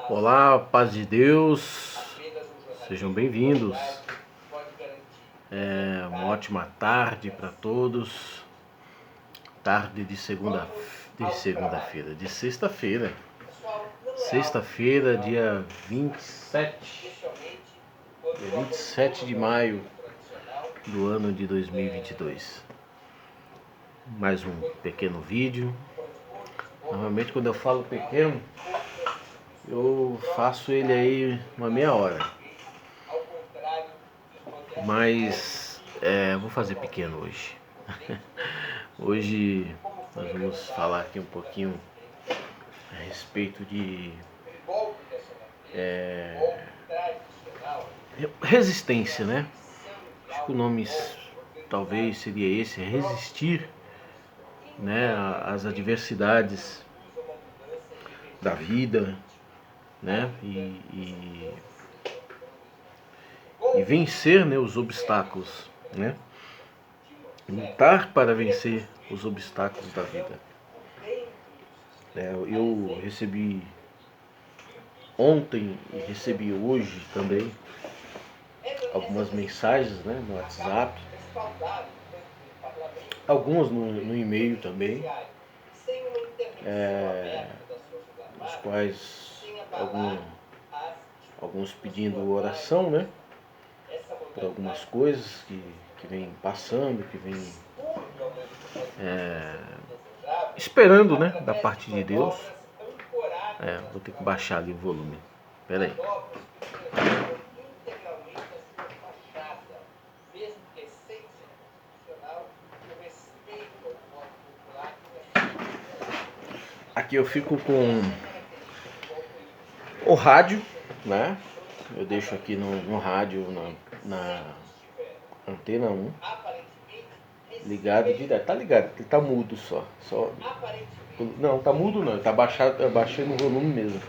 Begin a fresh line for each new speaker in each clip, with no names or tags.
Olá, paz de Deus, sejam bem-vindos. Uma ótima tarde para todos. Tarde de segunda-feira, de sexta-feira. Sexta-feira, dia 27 de maio do ano de 2022. Mais um pequeno vídeo. Normalmente quando eu falo pequeno, eu faço ele aí uma meia hora. Mas vou fazer pequeno hoje. Hoje nós vamos falar aqui um pouquinho a respeito de resistência, né? Acho que o nome talvez seria esse, resistir, né, às adversidades da vida, né? E vencer, né, os obstáculos, né? Lutar para vencer os obstáculos da vida. Eu recebi ontem e recebi hoje também algumas mensagens, né, no WhatsApp, algumas no e-mail também, os quais alguns pedindo oração, né, por algumas coisas que vem passando, que vem esperando, né, da parte de Deus. Vou ter que baixar ali o volume. Pera aí. Aqui eu fico com o rádio, né? Eu deixo aqui no rádio, na antena 1, ligado direto. Tá ligado, ele tá mudo só. Não, tá mudo não, tá baixado, eu baixei no volume mesmo.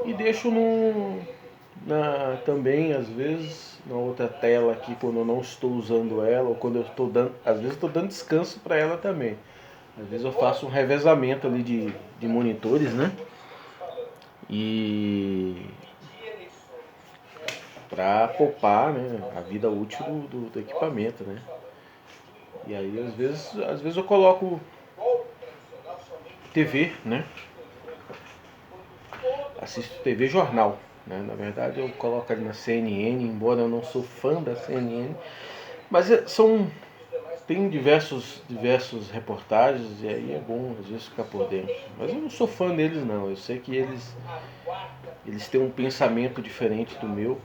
E deixo também, às vezes, na outra tela aqui, quando eu não estou usando ela, ou quando eu estou dando, às vezes estou dando descanso para ela também. Às vezes eu faço um revezamento ali de monitores, né? E para poupar, né, a vida útil do equipamento, né? E aí às vezes eu coloco TV, né? Assisto TV jornal, né? Na verdade eu coloco ali na CNN, embora eu não sou fã da CNN, mas tem diversos reportagens e aí é bom às vezes ficar por dentro. Mas eu não sou fã deles não, eu sei que eles têm um pensamento diferente do meu,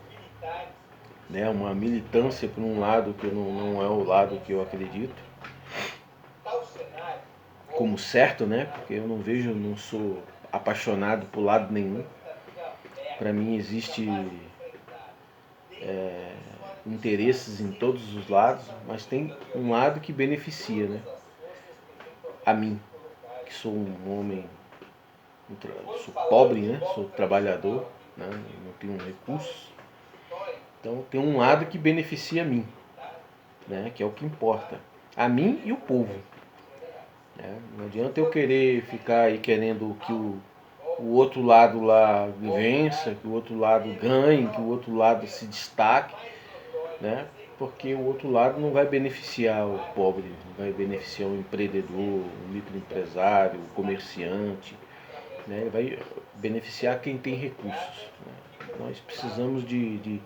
né? Uma militância por um lado que não é o lado que eu acredito como certo, né? Porque eu não sou apaixonado por lado nenhum. Para mim existe interesses em todos os lados, mas tem um lado que beneficia, né? A mim, que sou um homem, sou pobre, né? Sou trabalhador, né? Não tenho recursos. Então tem um lado que beneficia a mim, né? Que é o que importa. A mim e o povo. Não adianta eu querer ficar aí querendo que o outro lado lá vença, que o outro lado ganhe, que o outro lado se destaque, né? Porque o outro lado não vai beneficiar o pobre, não vai beneficiar o empreendedor, o microempresário, o comerciante, né? Ele vai beneficiar quem tem recursos, né? Nós precisamos de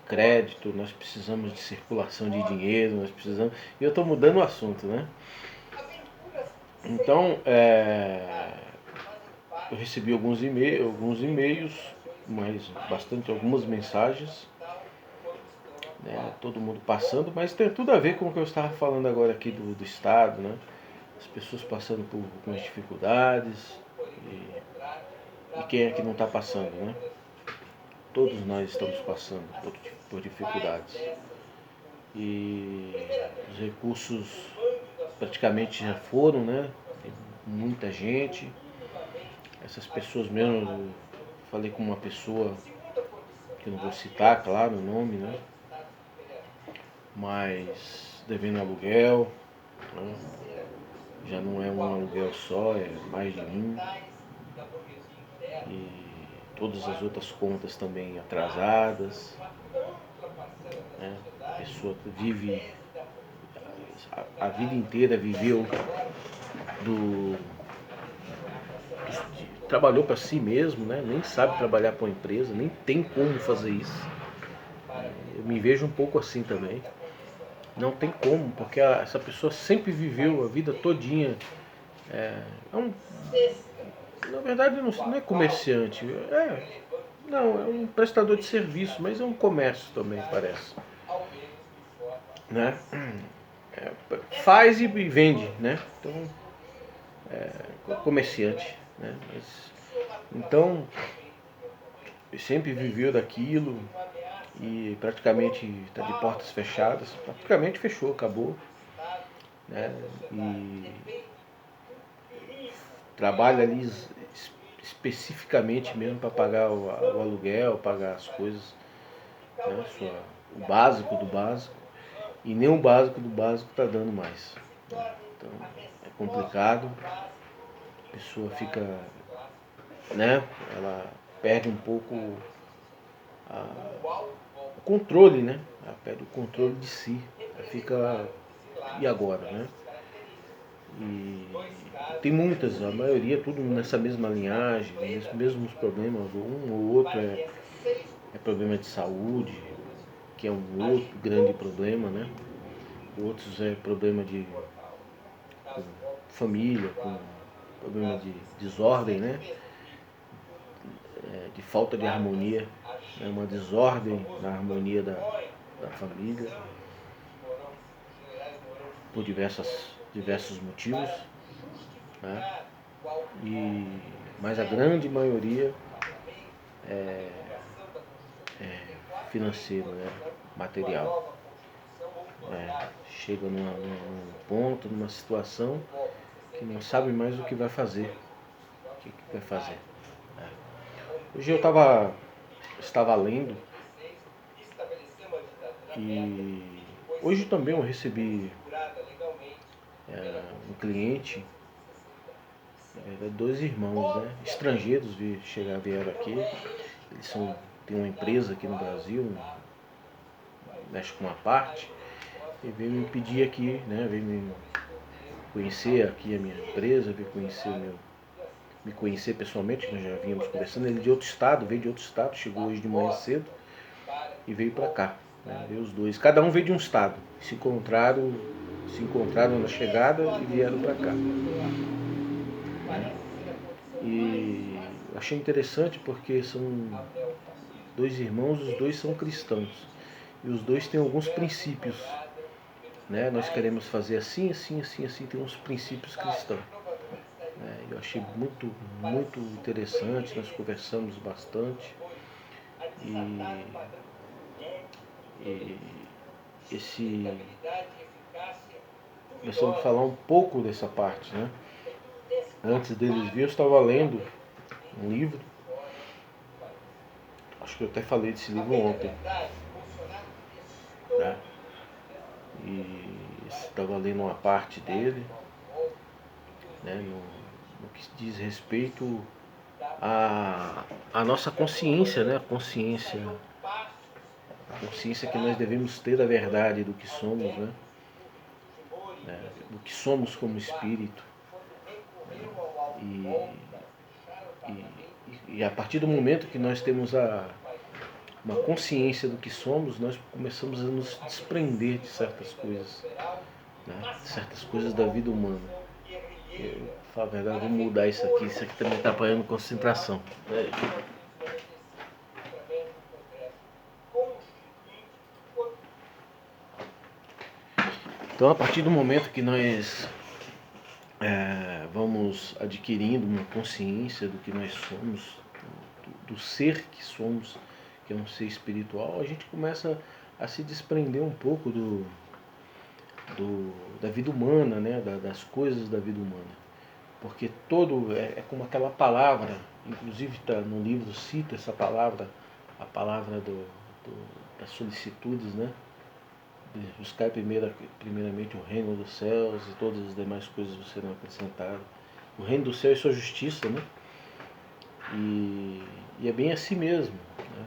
crédito, nós precisamos de circulação de dinheiro, nós precisamos... E eu estou mudando o assunto, né? Então, eu recebi alguns e-mails, mas algumas mensagens, né? Todo mundo passando, mas tem tudo a ver com o que eu estava falando agora aqui do Estado, né? As pessoas passando por algumas dificuldades e quem é que não está passando, né? Todos nós estamos passando por dificuldades. E os recursos praticamente já foram, né? Tem muita gente. Essas pessoas mesmo, eu falei com uma pessoa que eu não vou citar, claro, o nome, né? Mas devendo aluguel, né? Já não é um aluguel só, é mais de um. E todas as outras contas também atrasadas, né? A pessoa vive, a vida inteira viveu do, trabalhou para si mesmo, né? Nem sabe trabalhar para uma empresa, nem tem como fazer isso. Eu me vejo um pouco assim também. Não tem como, porque essa pessoa sempre viveu a vida todinha. É um, na verdade não é comerciante, não, é um prestador de serviço, mas é um comércio também, parece. Né? Faz e vende, né? Então, comerciante. Né? Então, sempre viveu daquilo e praticamente está de portas fechadas. Praticamente fechou, acabou. Né? E trabalha ali especificamente mesmo para pagar o aluguel, pagar as coisas, né? O básico do básico. E nem o básico do básico está dando mais. Então é complicado, a pessoa fica, né? Ela perde um pouco o controle, né? Ela perde o controle de si. Ela fica, e agora, né? E tem muitas, a maioria tudo nessa mesma linhagem, mesmos problemas. Um ou outro é problema de saúde, que é um outro grande problema, né? Outros é problema com família, com problema de desordem, né? De falta de harmonia, né? Uma desordem na harmonia da família, por diversos motivos, né? Mas a grande maioria financeiro, né? Material. Chega num ponto, numa situação que não sabe mais o que vai fazer. O que vai fazer. Hoje eu estava lendo e hoje também eu recebi um cliente, dois irmãos, né, estrangeiros vieram aqui. Têm uma empresa aqui no Brasil, mexe com uma parte, e veio me pedir aqui, né, veio me conhecer aqui a minha empresa, me conhecer pessoalmente, nós já vínhamos conversando. Ele veio de outro estado, chegou hoje de manhã cedo e veio para cá. Né, veio os dois, cada um veio de um estado, se encontraram na chegada e vieram para cá. Né? E eu achei interessante porque são dois irmãos, os dois são cristãos. E os dois têm alguns princípios. Né? Nós queremos fazer assim, assim, assim, assim, tem uns princípios cristãos. Eu achei muito, muito interessante, nós conversamos bastante. E esse começamos a falar um pouco dessa parte, né? Antes deles vir, eu estava lendo um livro, acho que eu até falei desse livro ontem, né? E estava lendo uma parte dele, né? No que diz respeito à nossa consciência, né? A consciência que nós devemos ter da verdade do que somos, né? Do que somos como espírito. E a partir do momento que nós temos uma consciência do que somos, nós começamos a nos desprender de certas coisas, né? De certas coisas da vida humana. Eu, pra falar a verdade, vou mudar isso aqui também está apanhando concentração. Então, a partir do momento que nós vamos adquirindo uma consciência do que nós somos, do ser que somos, que é um ser espiritual, a gente começa a se desprender um pouco da vida humana, né? Das coisas da vida humana. Porque todo é como aquela palavra, inclusive no livro cita essa palavra, a palavra das solicitudes, né? De buscar primeiramente o reino dos céus e todas as demais coisas serão acrescentadas. O reino do céu e sua justiça, né? E é bem assim mesmo, né?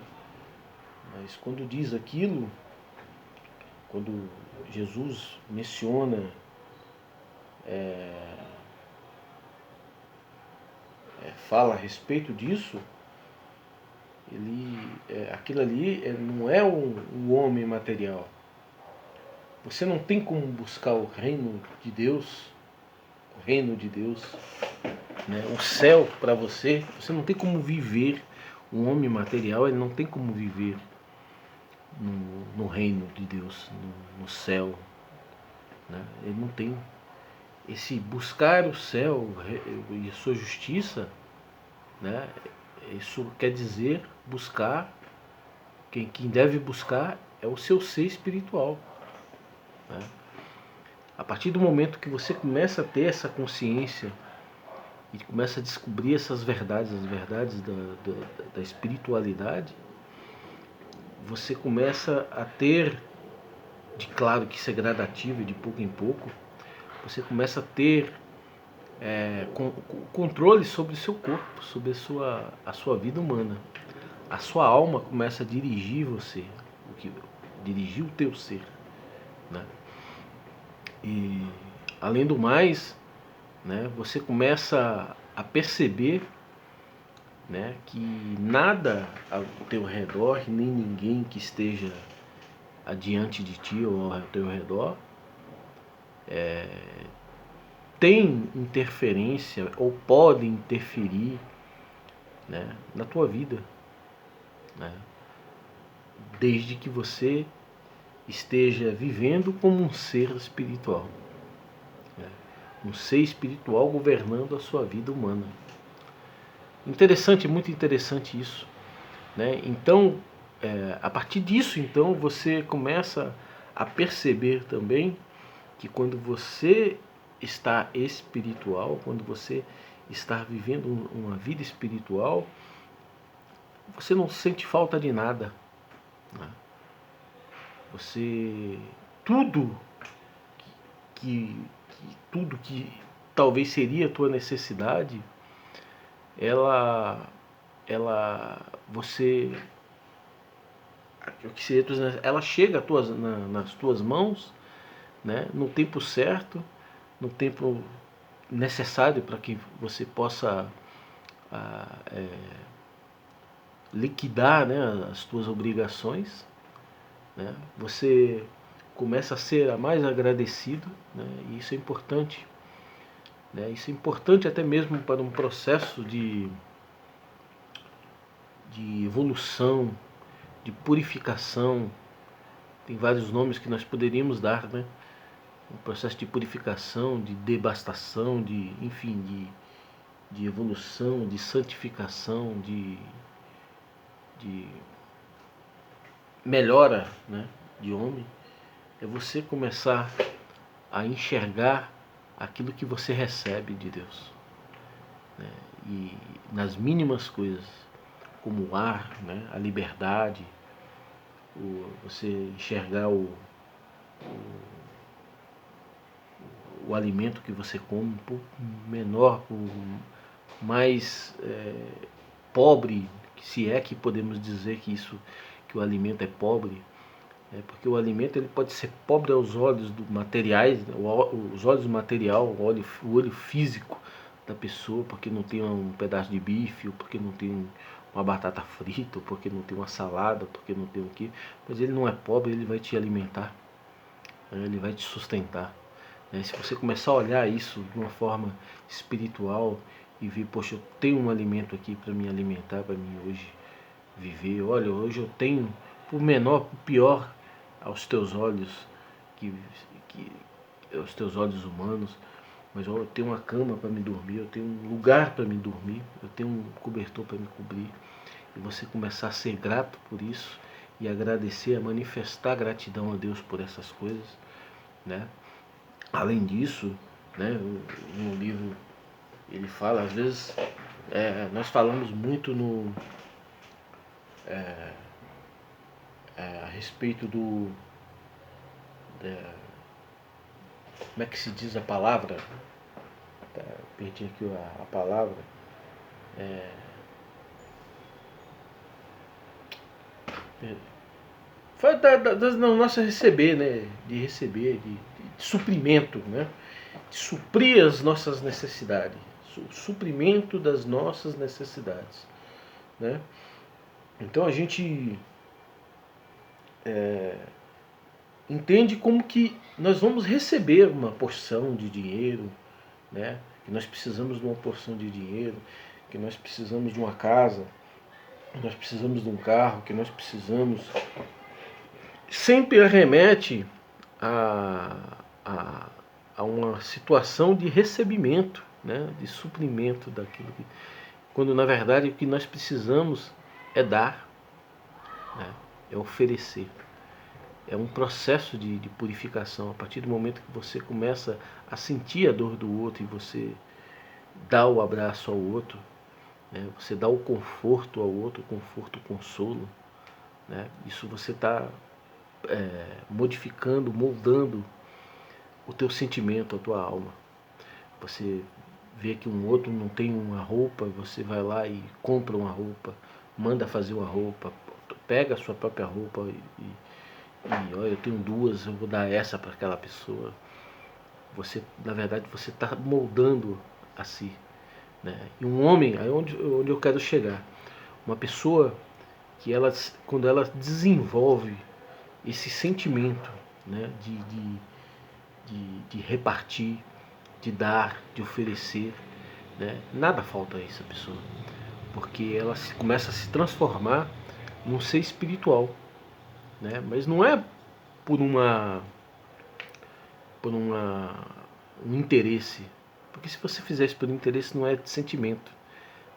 Mas quando diz aquilo, quando Jesus menciona, fala a respeito disso, aquilo ali não é um homem material. Você não tem como buscar o reino de Deus, né? O céu para você não tem como viver. Um homem material, ele não tem como viver no reino de Deus, no céu, né? Ele não tem. Esse buscar o céu e a sua justiça, né? Isso quer dizer buscar, quem deve buscar é o seu ser espiritual, né? A partir do momento que você começa a ter essa consciência e começa a descobrir essas verdades, as verdades da espiritualidade, você começa a ter, de claro que isso é gradativo e de pouco em pouco, você começa a ter controle sobre o seu corpo, sobre a sua vida humana. A sua alma começa a dirigir você, dirigir o teu ser, né? E além do mais, né, você começa a perceber, né, que nada ao teu redor, nem ninguém que esteja adiante de ti ou ao teu redor tem interferência ou pode interferir, né, na tua vida, né, desde que você esteja vivendo como um ser espiritual, né, um ser espiritual governando a sua vida humana. Interessante, muito interessante isso, né? Então, a partir disso, então, você começa a perceber também que quando você está espiritual, quando você está vivendo uma vida espiritual, você não sente falta de nada, né? Você tudo tudo que talvez seria a tua necessidade, ela você o que seria, ela chega nas tuas mãos, né, no tempo certo, no tempo necessário para que você possa liquidar, né, as tuas obrigações, né? Você começa a ser mais agradecido, né? E isso é importante, né? Isso é importante até mesmo para um processo de evolução, de purificação. Tem vários nomes que nós poderíamos dar, né? Um processo de purificação, de devastação, enfim, de evolução, de santificação, de melhora, né, de homem. É você começar a enxergar aquilo que você recebe de Deus, né? E nas mínimas coisas, como o ar, né, a liberdade, você enxergar o alimento que você come, por menor, por mais pobre, se é que podemos dizer que o alimento é pobre, porque o alimento ele pode ser pobre aos olhos do materiais, os olhos do material, o olho físico da pessoa, porque não tem um pedaço de bife, ou porque não tem uma batata frita, ou porque não tem uma salada, porque não tem o quê. Mas ele não é pobre, ele vai te alimentar, né? Ele vai te sustentar, né? Se você começar a olhar isso de uma forma espiritual e ver, poxa, eu tenho um alimento aqui para me alimentar, para mim hoje viver. Olha, hoje eu tenho, por menor, por pior aos teus olhos, que, que aos teus olhos humanos, mas eu tenho uma cama para me dormir, eu tenho um lugar para me dormir, eu tenho um cobertor para me cobrir. E você começar a ser grato por isso e agradecer, a manifestar gratidão a Deus por essas coisas, né? Além disso, né, no livro ele fala, às vezes nós falamos muito a respeito como é que se diz a palavra? Perdi aqui a palavra. Foi das nossas receber, né? De receber, de suprimento, né? De suprir as nossas necessidades. Suprimento das nossas necessidades, né? Então a gente entende como que nós vamos receber uma porção de dinheiro, né? Que nós precisamos de uma porção de dinheiro, que nós precisamos de uma casa, que nós precisamos de um carro, que nós precisamos. Sempre remete a, a, a uma situação de recebimento, né? De suprimento daquilo que, quando na verdade o que nós precisamos é dar, né? É oferecer. É um processo de purificação. A partir do momento que você começa a sentir a dor do outro e você dá o abraço ao outro, né? Você dá o conforto ao outro, o conforto, o consolo, né? Isso você está modificando, moldando o teu sentimento, a tua alma. Você vê que um outro não tem uma roupa, você vai lá e compra uma roupa, manda fazer uma roupa, pega a sua própria roupa e olha, eu tenho duas, eu vou dar essa para aquela pessoa. Você, na verdade, você está moldando a si, né? E um homem, aí onde eu quero chegar, uma pessoa que ela, quando ela desenvolve esse sentimento, né, de repartir, de dar, de oferecer, né, nada falta a essa pessoa, porque ela começa a se transformar num ser espiritual, né? Mas não é por por um interesse, porque se você fizer isso por interesse não é de sentimento,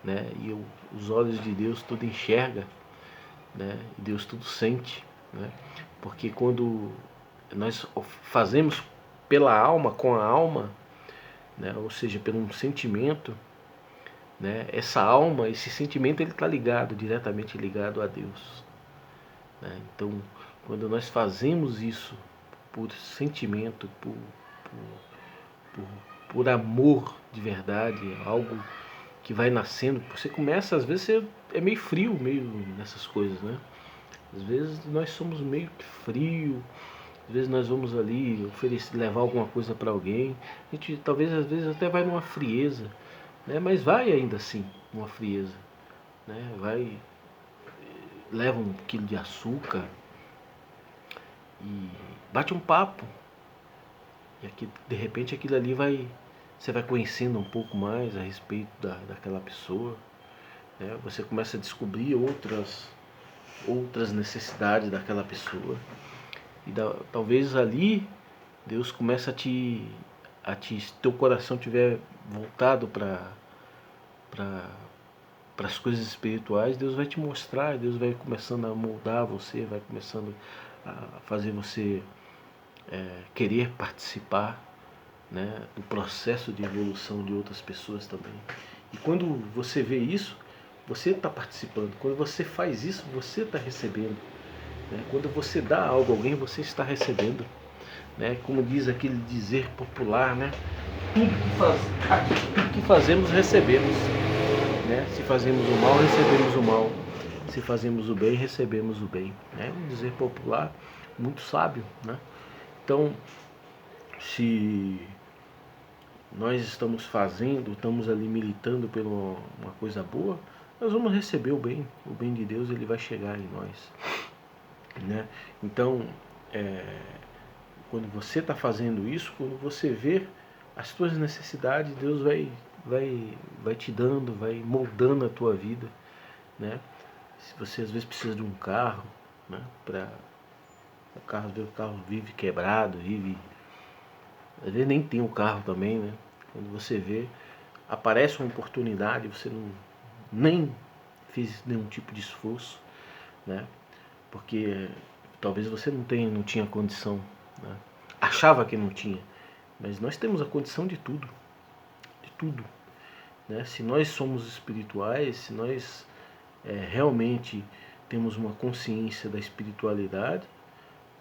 né? E os olhos de Deus tudo enxerga, né? E Deus tudo sente, né? Porque quando nós fazemos pela alma, com a alma, né? Ou seja, pelo um sentimento, né? Essa alma, esse sentimento, ele está ligado, diretamente ligado a Deus, né? Então, quando nós fazemos isso por sentimento, por, por amor de verdade, algo que vai nascendo, você começa, às vezes você é meio frio, meio nessas coisas, né? Às vezes nós somos meio que frio, às vezes nós vamos ali oferecer, levar alguma coisa para alguém, a gente talvez às vezes até vai numa frieza, né? Mas vai ainda assim, uma frieza, né? Vai, leva um quilo de açúcar e bate um papo, e aqui, de repente aquilo ali vai, você vai conhecendo um pouco mais a respeito daquela pessoa, né? Você começa a descobrir outras necessidades daquela pessoa. E talvez ali Deus começa se teu coração tiver voltado para as coisas espirituais, Deus vai te mostrar, Deus vai começando a moldar você, vai começando a fazer você querer participar, né, do processo de evolução de outras pessoas também. E quando você vê isso, você está participando. Quando você faz isso, você está recebendo, né? Quando você dá algo a alguém, você está recebendo, né? Como diz aquele dizer popular, né? Tudo que fazemos, recebemos, né? Se fazemos o mal, recebemos o mal. Se fazemos o bem, recebemos o bem. É um dizer popular muito sábio, né? Então, se nós estamos fazendo, estamos ali militando por uma coisa boa, nós vamos receber o bem de Deus, ele vai chegar em nós, né? Então, quando você está fazendo isso, quando você vê as tuas necessidades, Deus vai te dando, vai moldando a tua vida, né? Se você às vezes precisa de um carro, né? O carro vive quebrado, às vezes nem tem o carro também, né? Quando você vê, aparece uma oportunidade, você nem fez nenhum tipo de esforço, né? Porque talvez você não tinha condição, né? Achava que não tinha, mas nós temos a condição de tudo, né? Se nós somos espirituais, se nós realmente temos uma consciência da espiritualidade,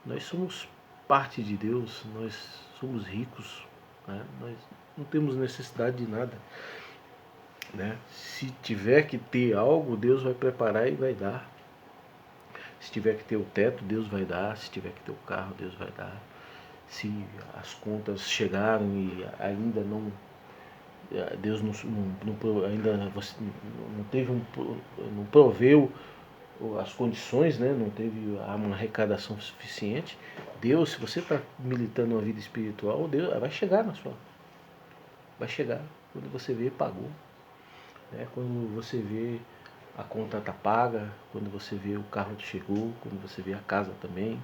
nós somos parte de Deus, nós somos ricos, né? Nós não temos necessidade de nada, né? Se tiver que ter algo, Deus vai preparar e vai dar. Se tiver que ter o teto, Deus vai dar. Se tiver que ter o carro, Deus vai dar. Se as contas chegaram e ainda não, Deus ainda você não teve não proveu as condições, né? Não teve uma arrecadação suficiente. Deus, se você está militando uma vida espiritual, Deus vai chegar na sua, vai chegar. Quando você vê, pagou, né? Quando você vê, a conta está paga. Quando você vê, o carro chegou. Quando você vê, a casa também.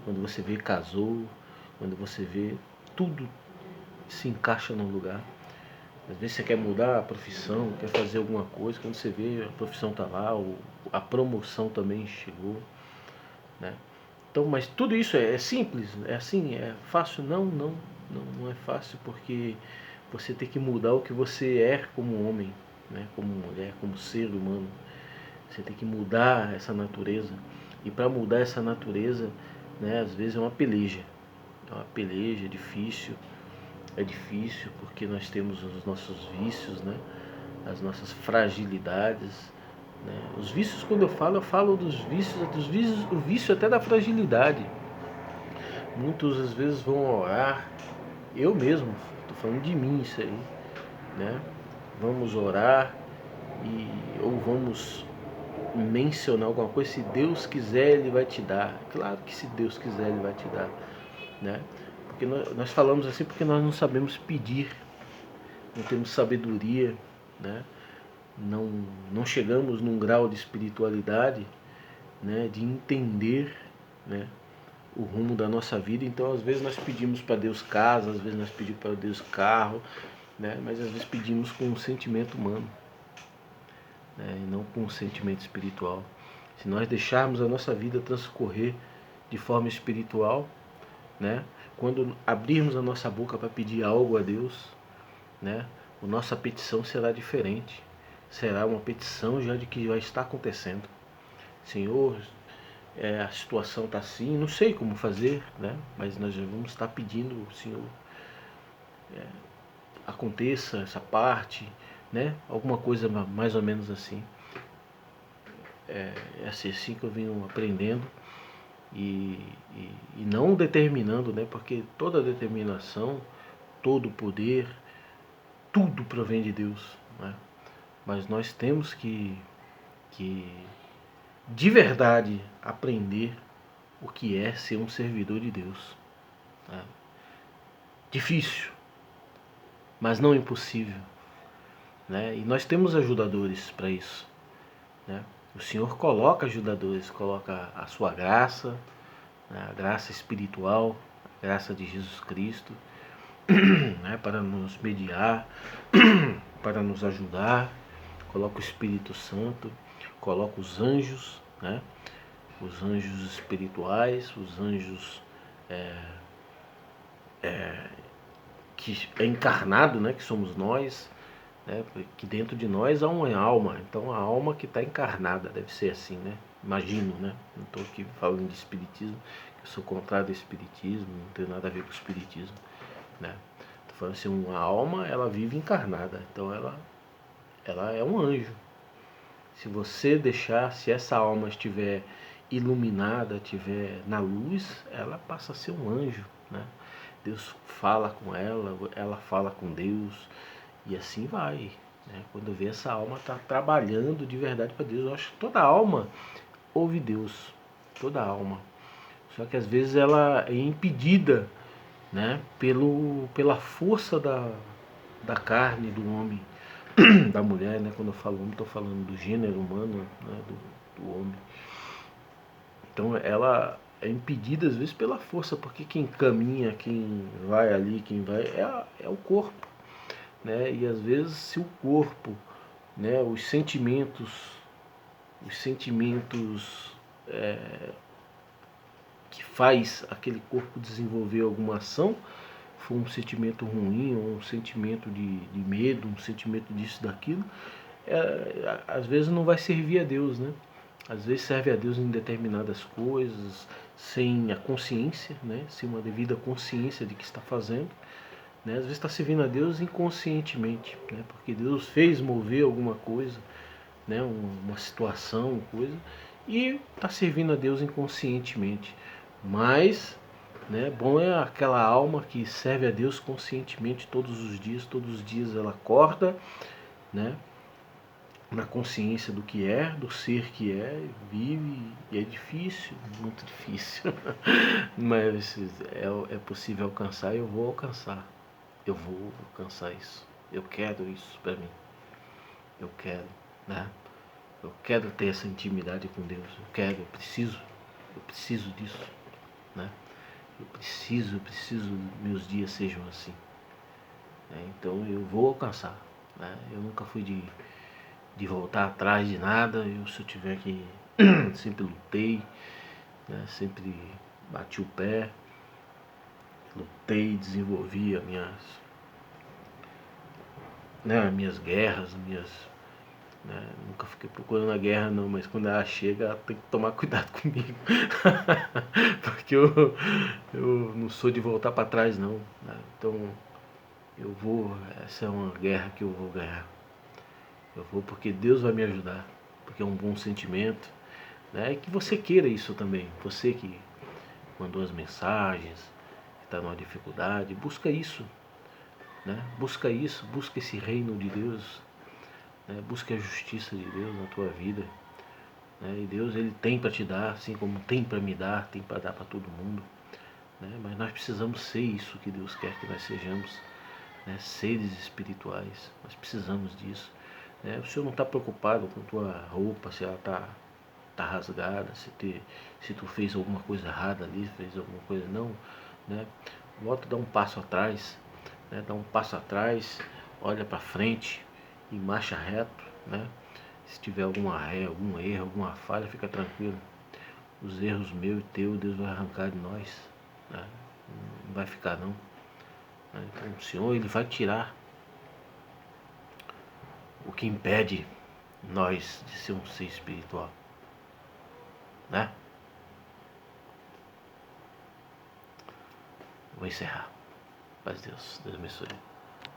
Quando você vê, casou. Quando você vê, tudo se encaixa no lugar. Às vezes você quer mudar a profissão, quer fazer alguma coisa, quando você vê, a profissão está lá, a promoção também chegou, né? Então, mas tudo isso é simples, é assim, é fácil? Não é fácil, porque você tem que mudar o que você é como homem, né? Como mulher, como ser humano. Você tem que mudar essa natureza. E para mudar essa natureza, né, às vezes é uma peleja. É uma peleja, é difícil porque nós temos os nossos vícios, né? As nossas fragilidades, né? Os vícios, quando eu falo dos vícios, o vício até da fragilidade. Muitos às vezes vão orar, eu mesmo, estou falando de mim isso aí, né? Vamos orar ou vamos mencionar alguma coisa, se Deus quiser Ele vai te dar. Claro que se Deus quiser Ele vai te dar, né? Porque nós falamos assim porque nós não sabemos pedir, não temos sabedoria, né? Não chegamos num grau de espiritualidade, né? De entender, né? O rumo da nossa vida. Então às vezes nós pedimos para Deus casa, às vezes nós pedimos para Deus carro, né? Mas às vezes pedimos com um sentimento humano, né? E não com um sentimento espiritual. Se nós deixarmos a nossa vida transcorrer de forma espiritual, né? Quando abrirmos a nossa boca para pedir algo a Deus, né? A nossa petição será diferente. Será uma petição já de que já está acontecendo. Senhor, a situação está assim, não sei como fazer, né? Mas nós já vamos estar pedindo, Senhor, aconteça essa parte, né? Alguma coisa mais ou menos assim. É assim que eu venho aprendendo e, e não determinando, né? Porque toda determinação, todo poder, tudo provém de Deus, né? Mas nós temos que de verdade aprender o que é ser um servidor de Deus. Tá? Difícil, mas não impossível, né? E nós temos ajudadores para isso, né? O Senhor coloca ajudadores, coloca a sua graça, né? A graça espiritual, a graça de Jesus Cristo, né? Para nos mediar, para nos ajudar. Coloca o Espírito Santo, coloca os anjos, né? Os anjos espirituais, os anjos que é encarnado, né? Que somos nós, né? Que dentro de nós há uma alma, então a alma que está encarnada, deve ser assim, né? Imagino, né? Não estou aqui falando de espiritismo, eu sou contrário ao espiritismo, não tem nada a ver com o espiritismo, né? Estou falando assim, uma alma, ela vive encarnada, então ela é um anjo. Se você deixar, se essa alma estiver iluminada, estiver na luz, ela passa a ser um anjo, né? Deus fala com ela fala com Deus, e assim vai, né? Quando vê, essa alma está trabalhando de verdade para Deus. Eu acho que toda alma ouve Deus, toda alma. Só que às vezes ela é impedida, né? Pela força da carne, do homem, da mulher, né? Quando eu falo homem, estou falando do gênero humano, né? do homem. Então ela é impedida às vezes pela força, porque quem caminha, quem vai ali, quem vai é o corpo, né? E às vezes se o corpo, né? Os sentimentos que faz aquele corpo desenvolver alguma ação, for um sentimento ruim, ou um sentimento de medo, um sentimento disso, daquilo, às vezes não vai servir a Deus, né? Às vezes serve a Deus em determinadas coisas, sem a consciência, né? Sem uma devida consciência de que está fazendo, né? Às vezes está servindo a Deus inconscientemente, né? Porque Deus fez mover alguma coisa, né? Uma situação, coisa, e está servindo a Deus inconscientemente. Mas, né, bom é aquela alma que serve a Deus conscientemente todos os dias ela acorda, né, na consciência do que é, do ser que é, vive, e é difícil, muito difícil, mas é possível alcançar, eu vou alcançar, isso, eu quero isso para mim, eu quero, né? Eu quero ter essa intimidade com Deus, eu preciso disso, né? Eu preciso meus dias sejam assim, né? Então eu vou alcançar, né? Eu nunca fui de voltar atrás de nada, se eu tiver que, sempre lutei, né? Sempre bati o pé, lutei, desenvolvi as minhas guerras, né? Nunca fiquei procurando a guerra não, mas quando ela chega, ela tem que tomar cuidado comigo. Porque eu não sou de voltar para trás não, né? Então essa é uma guerra que eu vou ganhar. Eu vou porque Deus vai me ajudar, porque é um bom sentimento, né? E que você queira isso também. Você que mandou as mensagens, que está numa dificuldade, busca isso, né? Busca isso, busca esse reino de Deus, né? Busca a justiça de Deus na tua vida, né? E Deus ele tem para te dar, assim como tem para me dar, tem para dar para todo mundo, né? Mas nós precisamos ser isso que Deus quer que nós sejamos, né? Seres espirituais, nós precisamos disso, né? O Senhor não está preocupado com tua roupa, se ela tá rasgada, se tu fez alguma coisa errada ali, fez alguma coisa não, né? Volta, dá um passo atrás, né? Dá um passo atrás, olha para frente e marcha reto, né? Se tiver algum erro, alguma falha, fica tranquilo. Os erros meu e teu, Deus vai arrancar de nós, né? Não vai ficar não, né? Então o Senhor ele vai tirar o que impede nós de ser um ser espiritual, né? Vou encerrar. Paz de Deus. Deus abençoe.